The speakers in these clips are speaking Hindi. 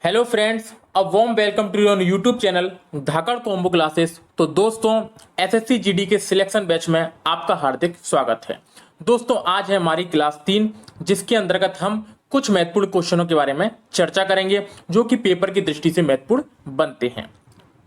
Hello friends, a warm welcome to your YouTube channel Dhakad combo classes. तो दोस्तों, एसएससी जीडी के सिलेक्शन बैच में आपका हार्दिक स्वागत है। दोस्तों, आज है हमारी क्लास 3, जिसके अंतर्गत हम कुछ महत्वपूर्ण क्वेश्चनों के बारे में चर्चा करेंगे जो कि पेपर की दृष्टि से महत्वपूर्ण बनते हैं।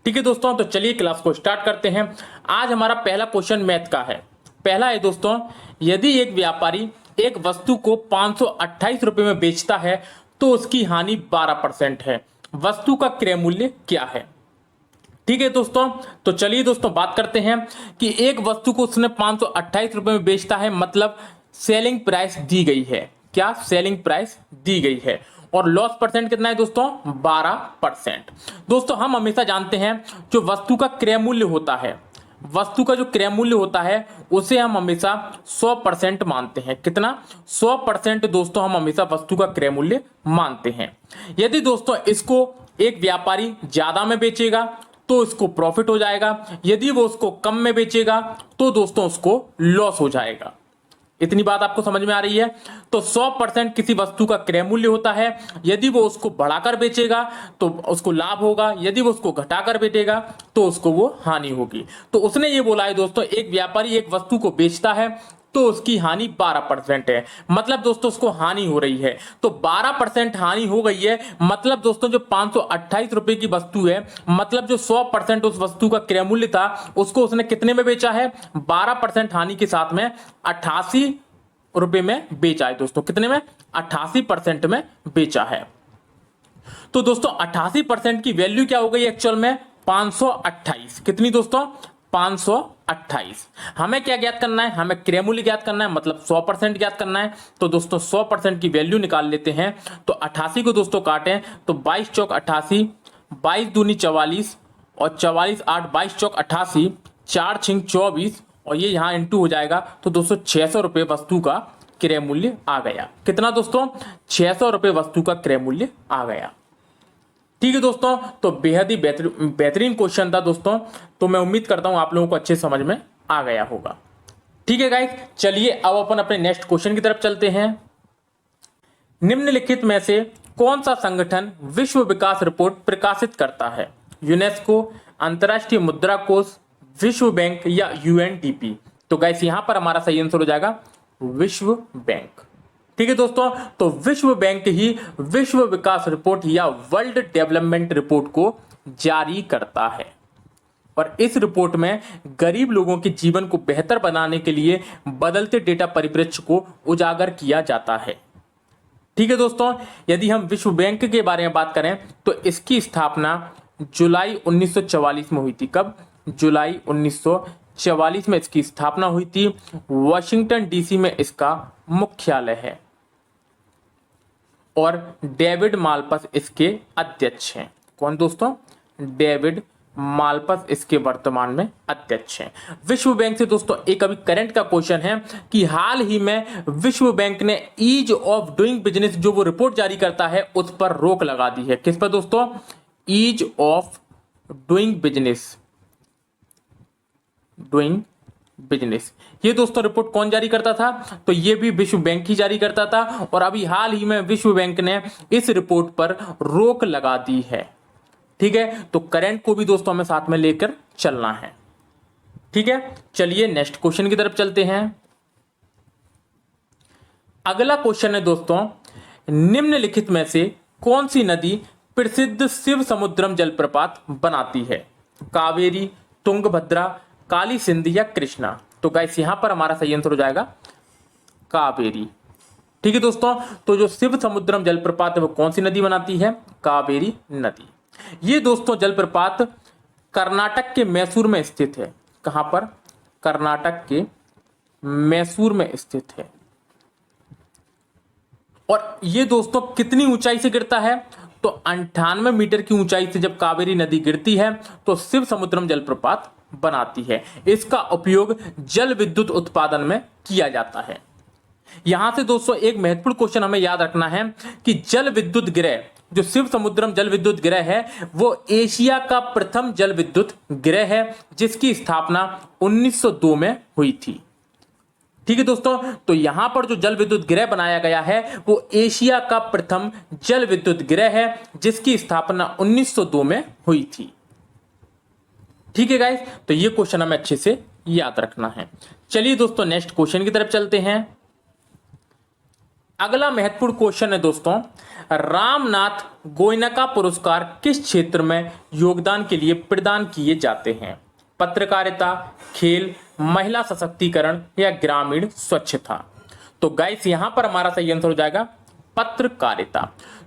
ठीक है दोस्तों, तो चलिए क्लास को स्टार्ट करते हैं। आज हमारा पहला क्वेश्चन मैथ का है। पहला है दोस्तों, यदि एक व्यापारी एक वस्तु को 528 रुपए में बेचता है तो उसकी हानि 12% है। वस्तु का क्रय मूल्य क्या है? ठीक है दोस्तों, तो चलिए दोस्तों बात करते हैं कि एक वस्तु को उसने 528 रुपए में बेचता है, मतलब सेलिंग प्राइस दी गई है। क्या सेलिंग प्राइस दी गई है? और लॉस परसेंट कितना है दोस्तों? 12%। दोस्तों, हम हमेशा जानते हैं जो वस्तु का क्रय मूल्य होता है, वस्तु का जो क्रय मूल्य होता है उसे हम हमेशा 100% मानते हैं। कितना? 100% दोस्तों हम हमेशा वस्तु का क्रय मूल्य मानते हैं। यदि दोस्तों इसको एक व्यापारी ज्यादा में बेचेगा तो इसको प्रॉफिट हो जाएगा, यदि वो उसको कम में बेचेगा तो दोस्तों उसको लॉस हो जाएगा। इतनी बात आपको समझ में आ रही है? तो 100% किसी वस्तु का क्रय मूल्य होता है। यदि वो उसको बढ़ाकर बेचेगा तो उसको लाभ होगा, यदि वो उसको घटाकर बेचेगा तो उसको वो हानि होगी। तो उसने ये बोला है दोस्तों, एक व्यापारी एक वस्तु को बेचता है तो उसकी हानि 12% है। मतलब दोस्तों उसको हानि हो रही है, तो 12% हानि हो गई है। मतलब दोस्तों जो 528 रुपए की वस्तु है, मतलब जो 100% उस वस्तु का क्रय मूल्य था, उसको उसने कितने में बेचा है? 12% हानि के साथ में 88 रुपए में बेचा है। दोस्तों कितने में? 88% में बेचा है। तो दोस्तों 88% की वैल्यू क्या हो गई एक्चुअल में? 528। कितनी दोस्तों? 528। हमें क्या ज्ञात करना है? हमें क्रय मूल्य ज्ञात करना है, मतलब 100% ज्ञात करना है। तो दोस्तों 100% की वैल्यू निकाल लेते हैं। तो 88 को दोस्तों काटें तो 22 चौक 88, 22 दूनी 44 और 44 8, 22 चौक 88, 4 छिंग 24 और ये यहाँ इंटू हो जाएगा। तो दोस्तों 600 रुपए वस्तु का क्रय मूल्य आ गया। कितना दोस्तों? 600 रुपए वस्तु का क्रय मूल्य आ गया। ठीक है दोस्तों, तो बेहद ही बेहतरीन क्वेश्चन था दोस्तों। तो मैं उम्मीद करता हूं आप लोगों को अच्छे समझ में आ गया होगा। ठीक है गाइस, चलिए अब अपन अपने नेक्स्ट क्वेश्चन की तरफ चलते हैं। निम्नलिखित में से कौन सा संगठन विश्व विकास रिपोर्ट प्रकाशित करता है? यूनेस्को, अंतरराष्ट्रीय मुद्रा कोष, विश्व बैंक या यूएनडीपी? तो गाइस यहां पर हमारा सही आंसर हो जाएगा विश्व बैंक। ठीक है दोस्तों, तो विश्व बैंक ही विश्व विकास रिपोर्ट या वर्ल्ड डेवलपमेंट रिपोर्ट को जारी करता है। और इस रिपोर्ट में गरीब लोगों के जीवन को बेहतर बनाने के लिए बदलते डेटा परिप्रेक्ष्य को उजागर किया जाता है। ठीक है दोस्तों, यदि हम विश्व बैंक के बारे में बात करें तो इसकी स्थापना जुलाई 1944 में हुई थी। कब? जुलाई 1944 में इसकी स्थापना हुई थी। वॉशिंगटन डीसी में इसका मुख्यालय है और डेविड मालपस इसके अध्यक्ष हैं। कौन दोस्तों? डेविड मालपस इसके वर्तमान में अध्यक्ष हैं। विश्व बैंक से दोस्तों एक अभी करंट का क्वेश्चन है कि हाल ही में विश्व बैंक ने ईज ऑफ डूइंग बिजनेस जो वो रिपोर्ट जारी करता है उस पर रोक लगा दी है। किस पर दोस्तों? Ease of doing business, doing business. ये दोस्तों रिपोर्ट कौन जारी करता था? तो ये भी विश्व बैंक ही जारी करता था। और अभी हाल ही में विश्व बैंक ने इस रिपोर्ट पर रोक लगा दी है। ठीक है, तो करंट को भी दोस्तों हमें साथ में लेकर चलना है। ठीक है, चलिए नेक्स्ट क्वेश्चन की तरफ चलते हैं। अगला क्वेश्चन है दोस्तों, निम्नलिखित में से कौन सी नदी प्रसिद्ध शिव समुद्रम जलप्रपात बनाती है? कावेरी, तुंगभद्रा, काली सिंध या कृष्णा? तो गाइस यहां पर हमारा सही आंसर हो जाएगा कावेरी। ठीक है दोस्तों, तो जो शिव समुद्रम जलप्रपात है वो कौन सी नदी बनाती है? कावेरी नदी। ये दोस्तों जलप्रपात कर्नाटक के मैसूर में स्थित है। कहां पर? कर्नाटक के मैसूर में स्थित है। और ये दोस्तों कितनी ऊंचाई से गिरता है? तो 98 मीटर की ऊंचाई से जब कावेरी नदी गिरती है तो शिव समुद्रम जलप्रपात बनाती है। इसका उपयोग जल विद्युत उत्पादन में किया जाता है। यहां से दोस्तों एक महत्वपूर्ण क्वेश्चन हमें याद रखना है कि जल विद्युत गृह, जो शिव समुद्रम जल विद्युत गृह है, वो एशिया का प्रथम जल विद्युत गृह है जिसकी स्थापना 1902 में हुई थी। ठीक है दोस्तों, तो यहां पर जो जल विद्युत गृह बनाया गया है वो एशिया का प्रथम जल विद्युत गृह है, जिसकी स्थापना 1902 में हुई थी। ठीक है गाइस, तो ये क्वेश्चन हमें अच्छे से याद रखना है। चलिए दोस्तों नेक्स्ट क्वेश्चन की तरफ चलते हैं। अगला महत्वपूर्ण क्वेश्चन है दोस्तों, रामनाथ गोयनका पुरस्कार किस क्षेत्र में योगदान के लिए प्रदान किए जाते हैं? पत्रकारिता, खेल, महिला सशक्तिकरण या ग्रामीण स्वच्छता? तो गाइस यहां पर हमारा सही आंसर हो जाएगा पत्रकारिता।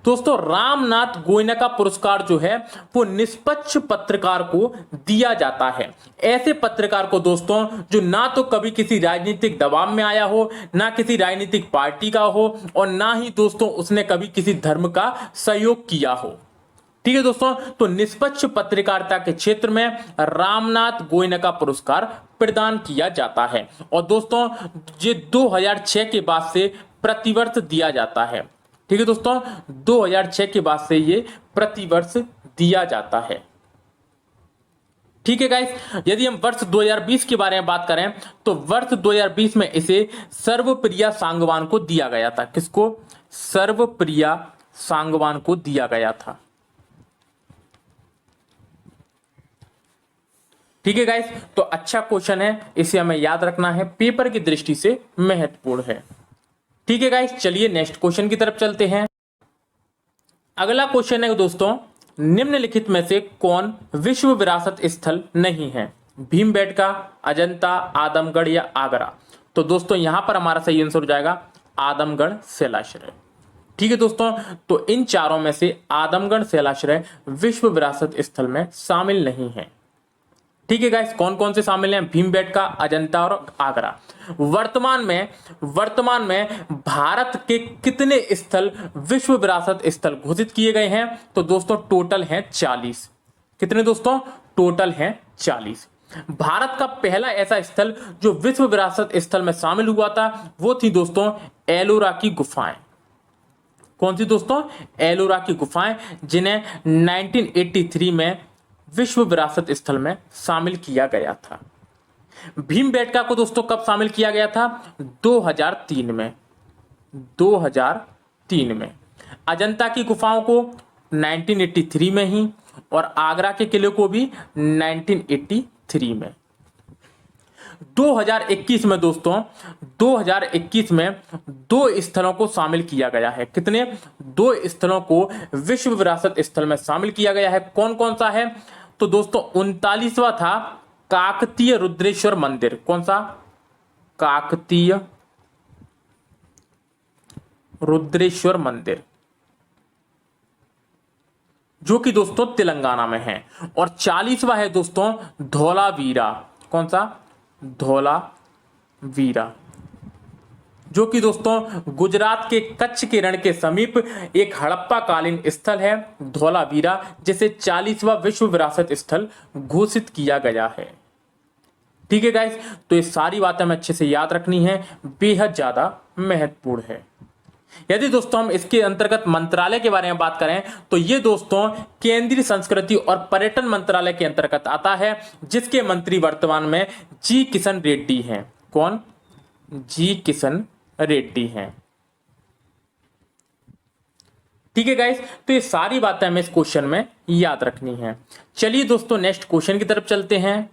दोस्तों रामनाथ गोयनका पुरस्कार जो है वो निष्पक्ष पत्रकार को दिया जाता है। ऐसे पत्रकार को दोस्तों जो ना तो कभी किसी राजनीतिक दबाव में आया हो, ना किसी राजनीतिक पार्टी का हो, और ना ही दोस्तों उसने कभी किसी धर्म का सहयोग किया हो। ठीक है दोस्तों, तो निष्पक्ष पत्रकारिता के क्षेत्र में रामनाथ गोयनका पुरस्कार प्रदान किया जाता है। और दोस्तों ये 2006 के बाद से प्रतिवर्ष दिया जाता है। ठीक है दोस्तों, 2006 के बाद से ये प्रतिवर्ष दिया जाता है। ठीक है गाइस, यदि हम वर्ष 2020 के बारे में बात करें तो वर्ष 2020 में इसे सर्वप्रिया सांगवान को दिया गया था। किसको? सर्वप्रिया सांगवान को दिया गया था। ठीक है गाइस, तो अच्छा क्वेश्चन है, इसे हमें याद रखना है, पेपर की दृष्टि से महत्वपूर्ण है। ठीक है गाइस, चलिए नेक्स्ट क्वेश्चन की तरफ चलते हैं। अगला क्वेश्चन है दोस्तों, निम्नलिखित में से कौन विश्व विरासत स्थल नहीं है? भीमबेटका, अजंता, आदमगढ़ या आगरा? तो दोस्तों यहां पर हमारा सही आंसर हो जाएगा आदमगढ़ शैलाश्रय। ठीक है दोस्तों, तो इन चारों में से आदमगढ़ शैलाश्रय विश्व विरासत स्थल में शामिल नहीं है। ठीक है गाइस, कौन कौन से शामिल हैं? भीमबेटका, अजंता और आगरा। वर्तमान में भारत के कितने स्थल विश्व विरासत स्थल घोषित किए गए हैं? तो दोस्तों टोटल हैं 40। कितने दोस्तों? टोटल हैं 40। भारत का पहला ऐसा स्थल जो विश्व विरासत स्थल में शामिल हुआ था वो थी दोस्तों एलोरा की गुफाएं। कौन सी दोस्तों? एलोरा की गुफाएं, जिन्हें 1983 में विश्व विरासत स्थल में शामिल किया गया था। भीमबेटका को दोस्तों कब शामिल किया गया था? 2003 में। 2003 में। अजंता की गुफाओं को 1983 में ही, और आगरा के किले को भी 1983 में। 2021 में दोस्तों 2021 में 2 स्थलों को शामिल किया गया है। कितने? 2 स्थलों को विश्व विरासत स्थल में शामिल किया गया है। कौन कौन सा है? तो दोस्तों 39वां था काकतीय रुद्रेश्वर मंदिर। कौन सा? काकतीय रुद्रेश्वर मंदिर, जो कि दोस्तों तेलंगाना में है। और 40वां है दोस्तों धौलावीरा। कौन सा? धौलावीरा, जो कि दोस्तों गुजरात के कच्छ के रण के समीप एक हड़प्पा कालीन स्थल है धौलावीरा, जिसे 40वां विश्व विरासत स्थल घोषित किया गया है। ठीक है गाइस, तो ये सारी बातें हमें अच्छे से याद रखनी है, बेहद ज्यादा महत्वपूर्ण है। यदि दोस्तों हम इसके अंतर्गत मंत्रालय के बारे में बात करें तो ये दोस्तों केंद्रीय संस्कृति और पर्यटन मंत्रालय के अंतर्गत आता है, जिसके मंत्री वर्तमान में जी किशन रेड्डी हैं। कौन? जी किशन रेड्डी हैं। ठीक है गाइस, तो ये सारी बातें हमें इस क्वेश्चन में याद रखनी है। चलिए दोस्तों नेक्स्ट क्वेश्चन की तरफ चलते हैं।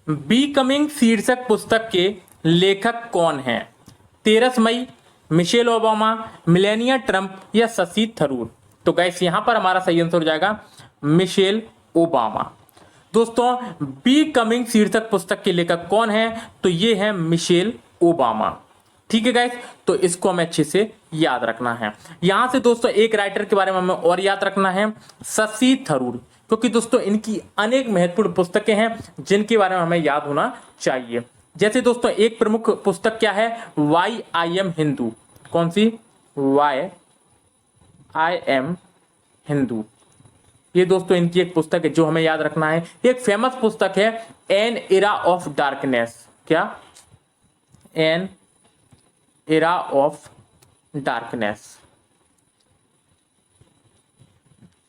बिकमिंग शीर्षक पुस्तक के लेखक कौन हैं? तेरेसा मई, मिशेल ओबामा, मेलानिया ट्रंप या शशि थरूर? तो गाइस यहां पर हमारा सही आंसर हो जाएगा मिशेल ओबामा। दोस्तों बिकमिंग शीर्षक पुस्तक के लेखक कौन है? तो ये है मिशेल ओबामा। ठीक है गाइस, तो इसको हमें अच्छे से याद रखना है। यहां से दोस्तों एक राइटर के बारे में हमें और याद रखना है, शशि थरूर, क्योंकि दोस्तों इनकी अनेक महत्वपूर्ण पुस्तकें हैं जिनके बारे में हमें याद होना चाहिए। जैसे दोस्तों एक प्रमुख पुस्तक क्या है? Why I am Hindu. कौन सी? Why I am Hindu. ये दोस्तों इनकी एक पुस्तक है जो हमें याद रखना है। एक फेमस पुस्तक है एन एरा ऑफ डार्कनेस। क्या? An era of darkness.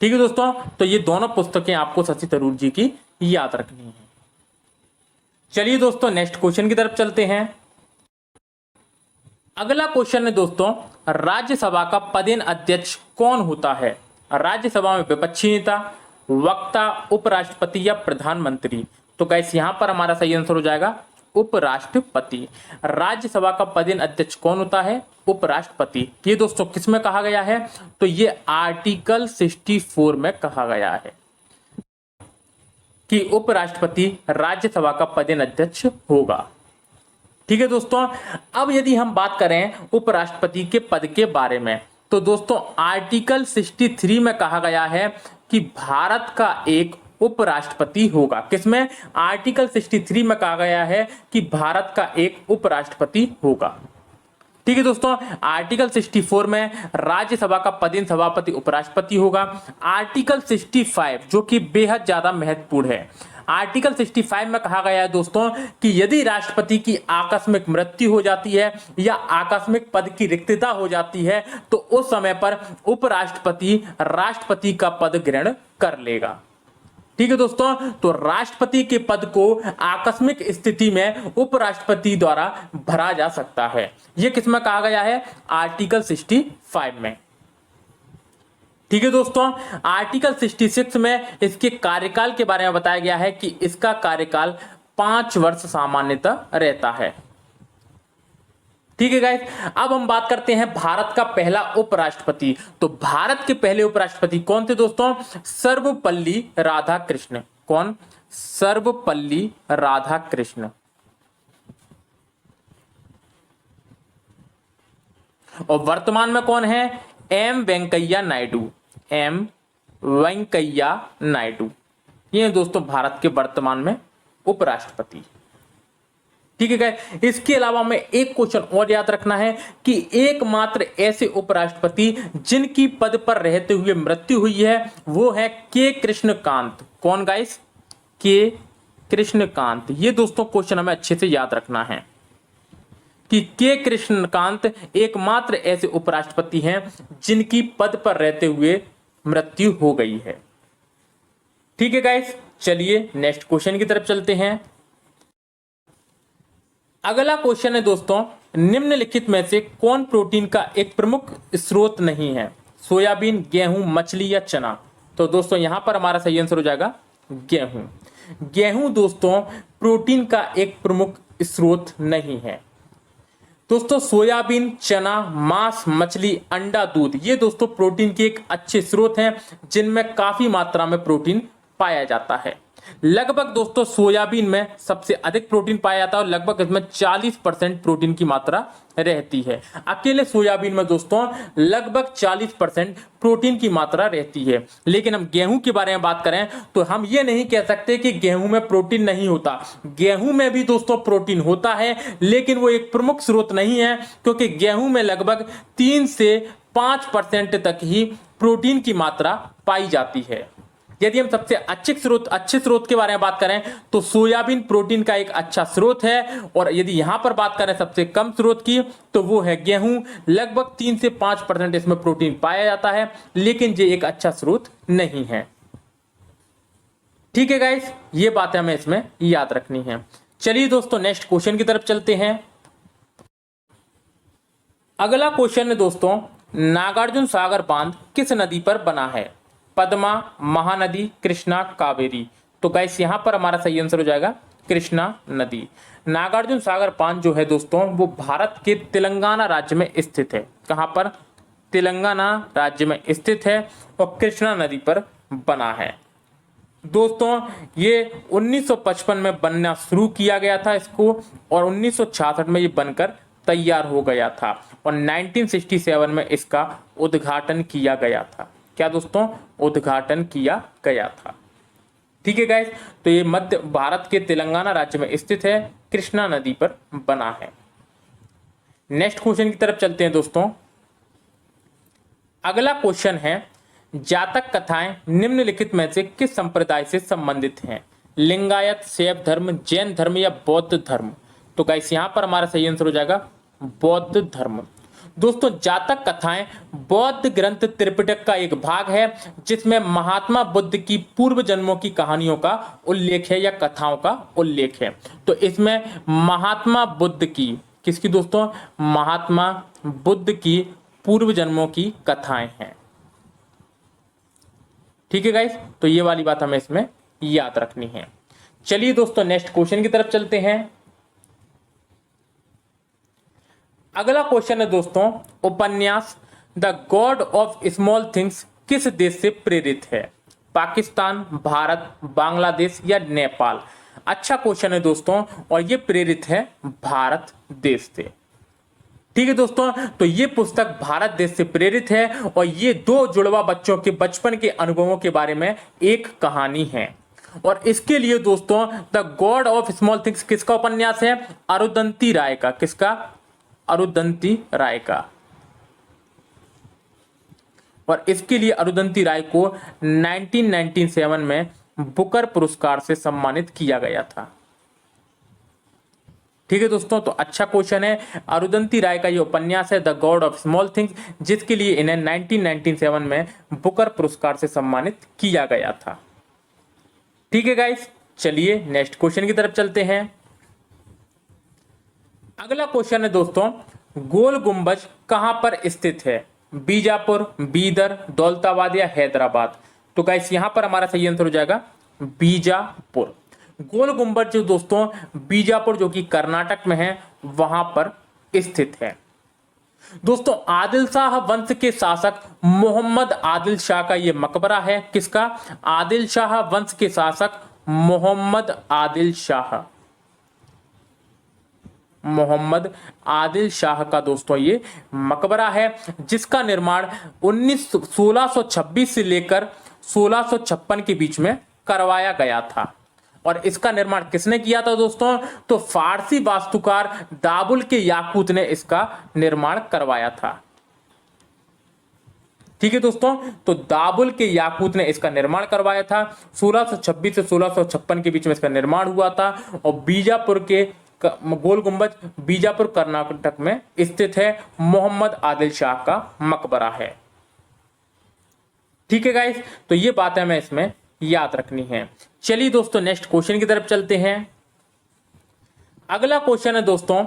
ठीक है दोस्तों, तो ये दोनों पुस्तकें आपको शशि थरूर जी की याद रखनी है। चलिए दोस्तों नेक्स्ट क्वेश्चन की तरफ चलते हैं। अगला क्वेश्चन है दोस्तों, राज्यसभा का पदेन अध्यक्ष कौन होता है? राज्यसभा में विपक्षी नेता, वक्ता, उपराष्ट्रपति या प्रधानमंत्री? तो गाइस यहां पर हमारा सही आंसर हो जाएगा उपराष्ट्रपति। राज्यसभा का पदेन अध्यक्ष कौन होता है? उपराष्ट्रपति। ये दोस्तों किसमें कहा गया है? तो ये आर्टिकल 64 में कहा गया है कि उपराष्ट्रपति राज्यसभा का पदेन अध्यक्ष होगा। ठीक है दोस्तों, अब यदि हम बात करें उपराष्ट्रपति के पद के बारे में, तो दोस्तों आर्टिकल 63 में कहा गया है कि भारत का एक उपराष्ट्रपति होगा। किसमें? आर्टिकल 63 में कहा गया है कि भारत का एक उपराष्ट्रपति होगा। ठीक है दोस्तों, आर्टिकल 64 में राज्यसभा का पदेन सभापति उपराष्ट्रपति होगा। आर्टिकल 65 जो कि बेहद ज्यादा महत्वपूर्ण है, आर्टिकल 65 में कहा गया है दोस्तों कि यदि राष्ट्रपति की आकस्मिक मृत्यु हो जाती है या आकस्मिक पद की रिक्तता हो जाती है तो उस समय पर उपराष्ट्रपति राष्ट्रपति का पद ग्रहण कर लेगा। ठीक है दोस्तों, तो राष्ट्रपति के पद को आकस्मिक स्थिति में उपराष्ट्रपति द्वारा भरा जा सकता है। यह किसमें कहा गया है? आर्टिकल 65 में। ठीक है दोस्तों, आर्टिकल 66 में इसके कार्यकाल के बारे में बताया गया है कि इसका कार्यकाल 5 वर्ष सामान्यतः रहता है। ठीक है गाइस, अब हम बात करते हैं भारत का पहला उपराष्ट्रपति। तो भारत के पहले उपराष्ट्रपति कौन थे दोस्तों? सर्वपल्ली राधाकृष्ण। कौन? सर्वपल्ली राधाकृष्ण। और वर्तमान में कौन है? एम वेंकैया नायडू। एम वेंकैया नायडू, ये दोस्तों भारत के वर्तमान में उपराष्ट्रपति। ठीक है गाइस, इसके अलावा में एक क्वेश्चन और याद रखना है कि एकमात्र ऐसे उपराष्ट्रपति जिनकी पद पर रहते हुए मृत्यु हुई है वो है के कृष्णकांत। कौन गाइस? के कृष्णकांत। ये दोस्तों क्वेश्चन हमें अच्छे से याद रखना है कि के कृष्णकांत एकमात्र ऐसे उपराष्ट्रपति हैं जिनकी पद पर रहते हुए मृत्यु हो गई है। ठीक है गाइस, चलिए नेक्स्ट क्वेश्चन की तरफ चलते हैं। अगला क्वेश्चन है दोस्तों, निम्नलिखित में से कौन प्रोटीन का एक प्रमुख स्रोत नहीं है? सोयाबीन, गेहूं, मछली या चना? तो दोस्तों यहां पर हमारा सही आंसर हो जाएगा गेहूं। गेहूं दोस्तों प्रोटीन का एक प्रमुख स्रोत नहीं है। दोस्तों सोयाबीन, चना, मांस, मछली, अंडा, दूध, ये दोस्तों प्रोटीन के एक अच्छे स्रोत हैं जिनमें काफी मात्रा में प्रोटीन पाया जाता है। लगभग दोस्तों सोयाबीन में सबसे अधिक प्रोटीन पाया जाता है और लगभग इसमें 40% प्रोटीन की मात्रा रहती है। अकेले सोयाबीन में दोस्तों लगभग 40% प्रोटीन की मात्रा रहती है। लेकिन हम गेहूं के बारे में बात करें तो हम ये नहीं कह सकते कि गेहूं में प्रोटीन नहीं होता। गेहूं में भी दोस्तों प्रोटीन होता है, लेकिन वो एक प्रमुख स्रोत नहीं है, क्योंकि गेहूं में लगभग 3 से 5% तक ही प्रोटीन की मात्रा पाई जाती है। यदि हम सबसे अच्छे स्रोत के बारे में बात करें तो सोयाबीन प्रोटीन का एक अच्छा स्रोत है, और यदि यहां पर बात करें सबसे कम स्रोत की तो वो है गेहूं। लगभग 3 से 5% इसमें प्रोटीन पाया जाता है, लेकिन ये एक अच्छा स्रोत नहीं है। ठीक है गाइस, ये बातें हमें इसमें याद रखनी है। चलिए दोस्तों नेक्स्ट क्वेश्चन की तरफ चलते हैं। अगला क्वेश्चन है दोस्तों, नागार्जुन सागर बांध किस नदी पर बना है? पद्मा, महानदी, कृष्णा, कावेरी? तो गाइस यहां पर हमारा सही आंसर हो जाएगा कृष्णा नदी। नागार्जुन सागर बांध जो है दोस्तों वो भारत के तेलंगाना राज्य में स्थित है। कहां पर? तेलंगाना राज्य में स्थित है और कृष्णा नदी पर बना है। दोस्तों ये 1955 में बनना शुरू किया गया था इसको, और 1966 में ये बनकर तैयार हो गया था, और 1967 में इसका उद्घाटन किया गया था। क्या दोस्तों? उद्घाटन किया गया था। ठीक है गाइस, तो ये मध्य भारत के तेलंगाना राज्य में स्थित है, कृष्णा नदी पर बना है। नेक्स्ट क्वेश्चन की तरफ चलते हैं दोस्तों। अगला क्वेश्चन है, जातक कथाएं निम्नलिखित में से किस संप्रदाय से संबंधित हैं? लिंगायत, शैव धर्म, जैन धर्म या बौद्ध धर्म? तो गाइस यहां पर हमारा सही आंसर हो जाएगा बौद्ध धर्म। दोस्तों जातक कथाएं बौद्ध ग्रंथ त्रिपिटक का एक भाग है जिसमें महात्मा बुद्ध की पूर्व जन्मों की कहानियों का उल्लेख है या कथाओं का उल्लेख है। तो इसमें महात्मा बुद्ध की, किसकी दोस्तों, महात्मा बुद्ध की पूर्व जन्मों की कथाएं हैं। ठीक है गाइस, तो ये वाली बात हमें इसमें याद रखनी है। चलिए दोस्तों नेक्स्ट क्वेश्चन की तरफ चलते हैं। अगला क्वेश्चन है दोस्तों, उपन्यास the God of small things किस देश से प्रेरित है? पाकिस्तान, भारत, बांग्लादेश या नेपाल? अच्छा क्वेश्चन है दोस्तों, और ये प्रेरित है भारत देश से। ठीक है दोस्तों, तो ये पुस्तक भारत देश से प्रेरित है और ये दो जुड़वा बच्चों के बचपन के अनुभवों के बारे में एक कहानी है। और इसके लिए दोस्तों the God of small things किसका उपन्यास है? अरुंधति राय का। किसका? अरुंधति राय का। और इसके लिए अरुंधति राय को 1997 में बुकर पुरस्कार से सम्मानित किया गया था। ठीक है दोस्तों, तो अच्छा क्वेश्चन है। अरुंधति राय का ये उपन्यास है the God of small things, जिसके लिए इन्हें 1997 में बुकर पुरस्कार से सम्मानित किया गया था। ठीक है गाइस, चलिए नेक्स्ट क्वेश्चन की तरफ चलते हैं। अगला क्वेश्चन है दोस्तों, गोल गुंबज कहां पर स्थित है? बीजापुर, बीदर, दौलताबाद या हैदराबाद? तो गाइस यहां पर हमारा सही आंसर हो जाएगा बीजापुर। गोल गुंबज जो दोस्तों बीजापुर जो कि कर्नाटक में है वहां पर स्थित है। दोस्तों आदिल शाह वंश के शासक मोहम्मद आदिल शाह का यह मकबरा है। किसका? आदिल शाह वंश के शासक मोहम्मद आदिल शाह, मोहम्मद आदिल शाह का दोस्तों ये मकबरा है, जिसका निर्माण 1626 से लेकर 1656 के बीच में करवाया गया था। और इसका निर्माण किसने किया था दोस्तों? तो फारसी वास्तुकार दाबुल के याकूत ने इसका निर्माण करवाया था। ठीक है दोस्तों, तो दाबुल के याकूत ने इसका निर्माण करवाया था। 1626 से 1656 के बीच में इसका निर्माण हुआ था। और बीजापुर के गोल गुंबज बीजापुर कर्नाटक में स्थित है। मोहम्मद आदिल शाह का मकबरा है। ठीक है गाइस, तो ये बातें हमें इसमें याद रखनी है। चलिए दोस्तों नेक्स्ट क्वेश्चन की तरफ चलते हैं। अगला क्वेश्चन है दोस्तों,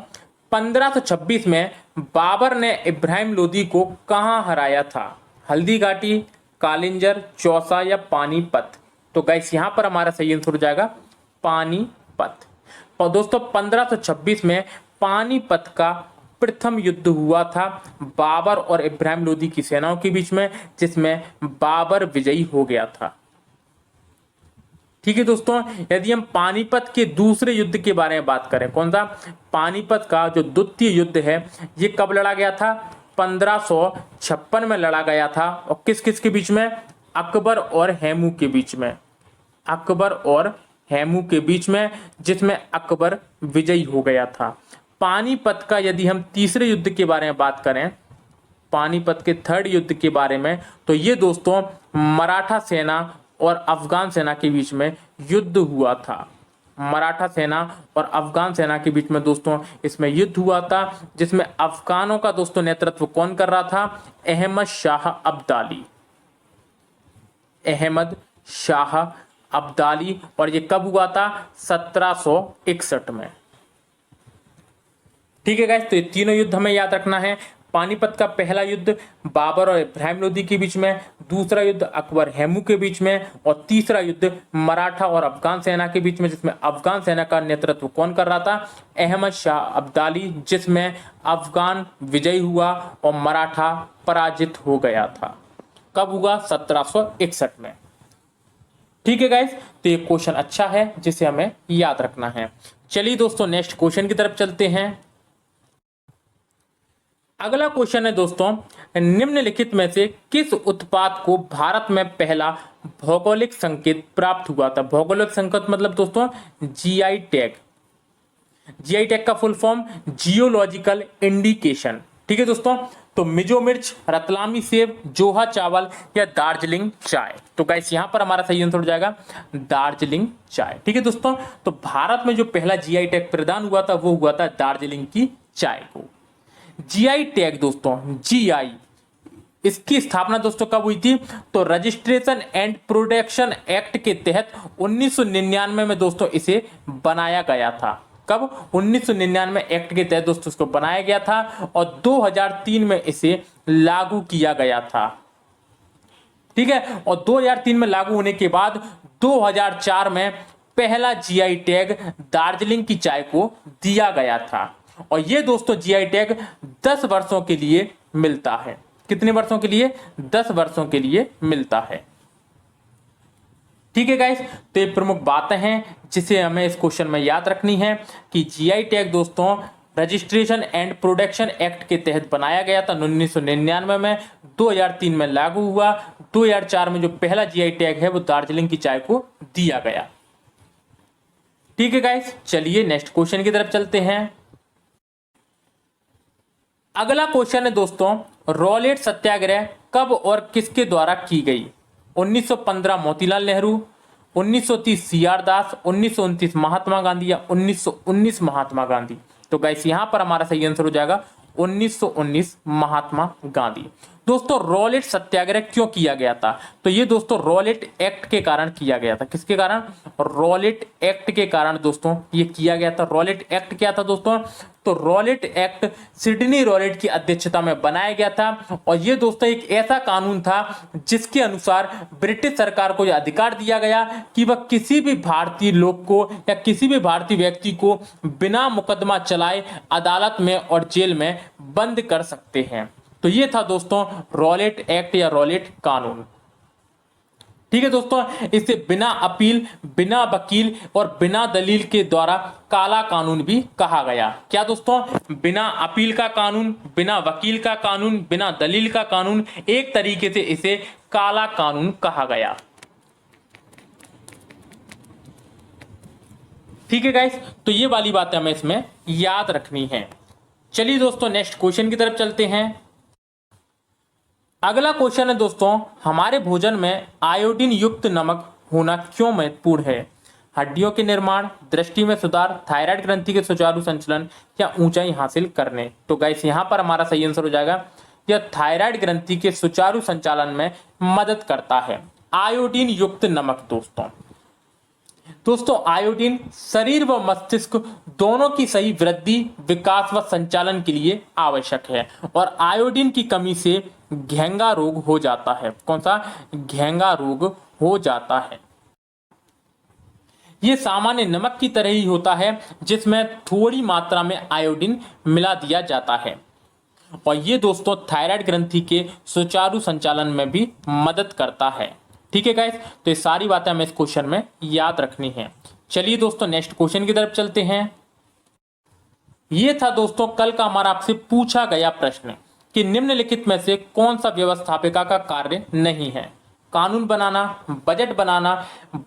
1526 में बाबर ने इब्राहिम लोदी को कहां हराया था? हल्दी घाटी, कालिंजर, चौसा या पानीपत? तो गाइस यहां पर हमारा सही आंसर हो जाएगा पानीपत। और दोस्तों 1526 में पानीपत का प्रथम युद्ध हुआ था बाबर और इब्राहिम लोदी की सेनाओं के बीच में, जिसमें बाबर विजयी हो गया था। ठीक है दोस्तों, यदि हम पानीपत के दूसरे युद्ध के बारे में बात करें, कौन सा? पानीपत का जो द्वितीय युद्ध है ये कब लड़ा गया था? 1556 में लड़ा गया था। और किस किस के बीच में? अकबर और हेमू के बीच में। अकबर और हेमू के बीच में, जिसमें अकबर विजयी हो गया था। पानीपत का यदि हम तीसरे युद्ध के बारे में बात करें, पानीपत के थर्ड युद्ध के बारे में, तो ये दोस्तों मराठा सेना और अफगान सेना के बीच में युद्ध हुआ था। मराठा सेना और अफगान सेना के बीच में दोस्तों इसमें युद्ध हुआ था, जिसमें अफगानों का दोस्तों नेतृत्व कौन कर रहा था? अहमद शाह अब्दाली। अहमद शाह अब्दाली। और ये कब हुआ था? 1761 में। ठीक है गाइस, तो ये तीनों युद्ध हमें याद रखना है। पानीपत का पहला युद्ध बाबर और इब्राहिम लोदी के बीच में, दूसरा युद्ध अकबर हेमू के बीच में, और तीसरा युद्ध मराठा और अफगान सेना के बीच में, जिसमें अफगान सेना का नेतृत्व कौन कर रहा था? अहमद शाह अब्दाली, जिसमें अफगान विजयी हुआ और मराठा पराजित हो गया था। कब हुआ? 1761 में। ठीक है गाइस, तो ये क्वेश्चन अच्छा है जिसे हमें याद रखना है। चलिए दोस्तों नेक्स्ट क्वेश्चन की तरफ चलते हैं। अगला क्वेश्चन है दोस्तों, निम्नलिखित में से किस उत्पाद को भारत में पहला भौगोलिक संकेत प्राप्त हुआ था? भौगोलिक संकेत मतलब दोस्तों जीआई टैग। जीआई टैग का फुल फॉर्म जियोलॉजिकल इंडिकेशन। ठीक है दोस्तों, तो मिजो मिर्च, रतलामी सेब, जोहा चावल या दार्जिलिंग चाय? तो गाइस यहां पर हमारा सही आंसर हो जाएगा दार्जिलिंग चाय। ठीक है दोस्तों, तो भारत में जो पहला जीआई टैग प्रदान हुआ था वो हुआ था दार्जिलिंग की चाय को। जीआई टैग दोस्तों, जीआई, इसकी स्थापना दोस्तों कब हुई थी? तो रजिस्ट्रेशन एंड प्रोडक्शन एक्ट के तहत 1999 में दोस्तों इसे बनाया गया था। कब? 1999 एक्ट के तहत दोस्तों इसको बनाया गया था और 2003 में इसे लागू किया गया था। ठीक है, और 2003 में लागू होने के बाद 2004 में पहला जीआई टैग दार्जिलिंग की चाय को दिया गया था। और ये दोस्तों जीआई टैग 10 वर्षों के लिए मिलता है। कितने वर्षों के लिए? 10 वर्षों के लिए मिलता है। ठीक है गाइस, तो ये प्रमुख बातें हैं जिसे हमें इस क्वेश्चन में याद रखनी है कि जीआई टैग दोस्तों रजिस्ट्रेशन एंड प्रोडक्शन एक्ट के तहत बनाया गया था 1999 में, 2003 में लागू हुआ, 2004 में जो पहला जीआई टैग है वो दार्जिलिंग की चाय को दिया गया। ठीक है गाइस, चलिए नेक्स्ट क्वेश्चन की तरफ चलते हैं। अगला क्वेश्चन है दोस्तों, रॉलेट सत्याग्रह कब और किसके द्वारा की गई? 1915 मोतीलाल नेहरू, 1930 सीआर दास, 1929 महात्मा गांधी या 1919 महात्मा गांधी? तो गाइस यहां पर हमारा सही आंसर हो जाएगा 1919 महात्मा गांधी। दोस्तों रॉलेट सत्याग्रह क्यों किया गया था? तो ये दोस्तों रॉलेट एक्ट के कारण किया गया था। किसके कारण? रॉलेट एक्ट के कारण दोस्तों ये किया गया था। रॉलेट एक्ट क्या था दोस्तों? तो रॉलेट एक्ट सिडनी रॉलेट की अध्यक्षता में बनाया गया था और ये दोस्तों एक ऐसा कानून था जिसके अनुसार ब्रिटिश सरकार को यह अधिकार दिया गया कि वह किसी भी भारतीय लोग को या किसी भी भारतीय व्यक्ति को बिना मुकदमा चलाए अदालत में और जेल में बंद कर सकते हैं। तो ये था दोस्तों रॉलेट एक्ट या रॉलेट कानून। ठीक है दोस्तों, इसे बिना अपील, बिना वकील और बिना दलील के द्वारा काला कानून भी कहा गया। क्या दोस्तों? बिना अपील का कानून, बिना वकील का कानून, बिना दलील का कानून, एक तरीके से इसे काला कानून कहा गया। ठीक है गाइस, तो ये वाली बातें हमें इसमें याद रखनी है। चलिए दोस्तों नेक्स्ट क्वेश्चन की तरफ चलते हैं। अगला क्वेश्चन है दोस्तों, हमारे भोजन में आयोडीन युक्त नमक होना क्यों महत्वपूर्ण है? हड्डियों के निर्माण, दृष्टि में सुधार, थायराइड ग्रंथि के सुचारू संचालन या ऊंचाई हासिल करने? तो गाइस यहां पर हमारा सही आंसर हो जाएगा यह थायराइड ग्रंथि के सुचारू संचालन में मदद करता है। आयोडीन युक्त नमक दोस्तों आयोडीन शरीर व मस्तिष्क दोनों की सही वृद्धि, विकास व संचालन के लिए आवश्यक है और आयोडीन की कमी से घेंगा रोग हो जाता है। कौन सा? घेंगा रोग हो जाता है। यह सामान्य नमक की तरह ही होता है जिसमें थोड़ी मात्रा में आयोडीन मिला दिया जाता है और ये दोस्तों थायराइड ग्रंथि के सुचारू संचालन में भी मदद करता है। ठीक है गाइस, तो ये सारी बातें हमें इस क्वेश्चन में याद रखनी है। चलिए दोस्तों नेक्स्ट क्वेश्चन की तरफ चलते हैं। ये था दोस्तों कल का हमारा आपसे पूछा गया प्रश्न कि निम्नलिखित में से कौन सा व्यवस्थापिका का कार्य नहीं है? कानून बनाना, बजट बनाना,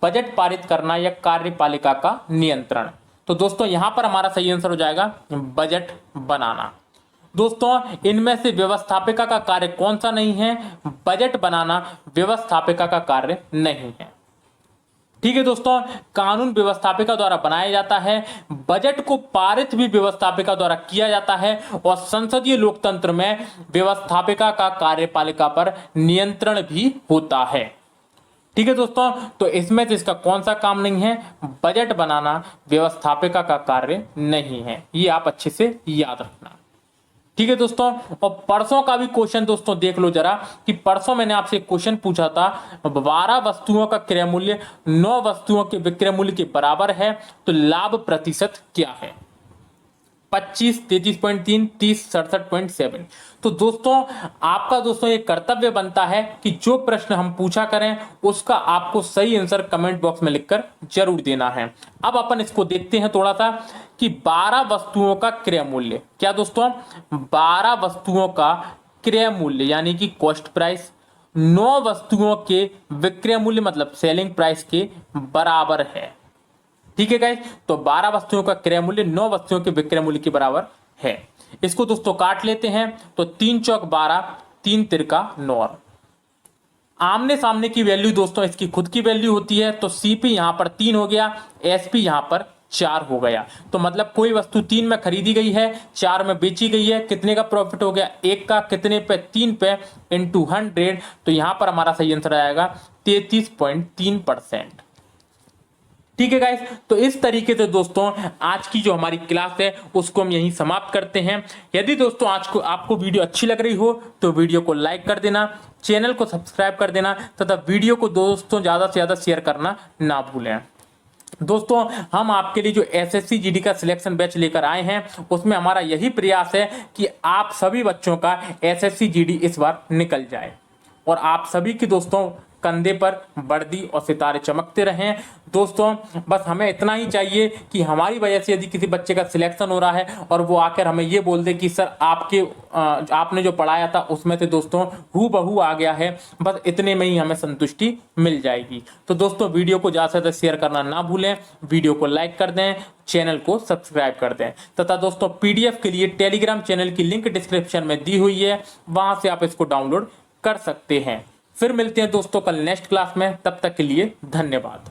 बजट पारित करना या कार्यपालिका का नियंत्रण? तो दोस्तों यहां पर हमारा सही आंसर हो जाएगा बजट बनाना। दोस्तों इनमें से व्यवस्थापिका का कार्य कौन सा नहीं है? बजट बनाना व्यवस्थापिका का कार्य नहीं है। ठीक है दोस्तों, कानून व्यवस्थापिका द्वारा बनाया जाता है, बजट को पारित भी व्यवस्थापिका द्वारा किया जाता है और संसदीय लोकतंत्र में व्यवस्थापिका का कार्यपालिका पर नियंत्रण भी होता है। ठीक है दोस्तों, तो इसमें से इसका कौन सा काम नहीं है? बजट बनाना व्यवस्थापिका का कार्य नहीं है। ये आप अच्छे से याद रखना। ठीक है दोस्तों, और परसों का भी क्वेश्चन दोस्तों देख लो जरा कि परसों मैंने आपसे क्वेश्चन पूछा था 12 वस्तुओं का क्रय मूल्य 9 वस्तुओं के विक्रय मूल्य के बराबर है तो लाभ प्रतिशत क्या है? 25, 33.3, 30, 67.7। तो दोस्तों आपका दोस्तों ये कर्तव्य बनता है कि जो प्रश्न हम पूछा करें उसका आपको सही आंसर कमेंट बॉक्स में लिखकर जरूर देना है। अब अपन इसको देखते हैं थोड़ा सा कि 12 वस्तुओं का क्रय मूल्य। क्या दोस्तों? 12 वस्तुओं का क्रय मूल्य यानी कि कॉस्ट प्राइस 9 वस्तुओं के विक्रय मूल्य मतलब सेलिंग प्राइस के बराबर है। ठीक है गाइस, तो 12 वस्तुओं का क्रय मूल्य 9 वस्तुओं के विक्रय मूल्य के बराबर है। इसको दोस्तों काट लेते हैं तो 3 चौक 12, 3 तिरका 9। आमने सामने की वैल्यू दोस्तों इसकी खुद की वैल्यू होती है तो सीपी यहां पर 3 हो गया, एसपी यहां पर 4 हो गया। तो मतलब कोई वस्तु 3 में खरीदी गई है, 4 में बेची गई है, कितने का प्रॉफिट हो गया, 1 का, कितने पे, 3 पे, इंटू 100। तो यहां पर हमारा सही आंसर आएगा 33.3%। ठीक है गाइस, तो इस तरीके से दोस्तों आज की जो हमारी क्लास है उसको हम यहीं समाप्त करते हैं। यदि दोस्तों आज को आपको वीडियो अच्छी लग रही हो तो वीडियो को लाइक कर देना, चैनल को सब्सक्राइब कर देना तथा वीडियो को दोस्तों ज्यादा से ज्यादा शेयर करना ना भूलें। दोस्तों हम आपके लिए जो एसएससी जीडी का सिलेक्शन बैच लेकर आए हैं उसमें हमारा यही प्रयास है कि आप सभी बच्चों का एसएससी जीडी इस बार निकल जाए और आप सभी की दोस्तों कंधे पर वर्दी और सितारे चमकते रहें। दोस्तों बस हमें इतना ही चाहिए कि हमारी वजह से यदि किसी बच्चे का सिलेक्शन हो रहा है और वो आकर हमें ये बोल दे कि सर आपने जो पढ़ाया था उसमें से दोस्तों हूबहू आ गया है, बस इतने में ही हमें संतुष्टि मिल जाएगी। तो दोस्तों वीडियो को ज़्यादा से ज़्यादा शेयर करना ना भूलें, वीडियो को लाइक कर दें, चैनल को सब्सक्राइब कर दें तथा दोस्तों पीडीएफ के लिए टेलीग्राम चैनल की लिंक डिस्क्रिप्शन में दी हुई है, वहां से आप इसको डाउनलोड कर सकते हैं। फिर मिलते हैं दोस्तों कल नेक्स्ट क्लास में, तब तक के लिए धन्यवाद।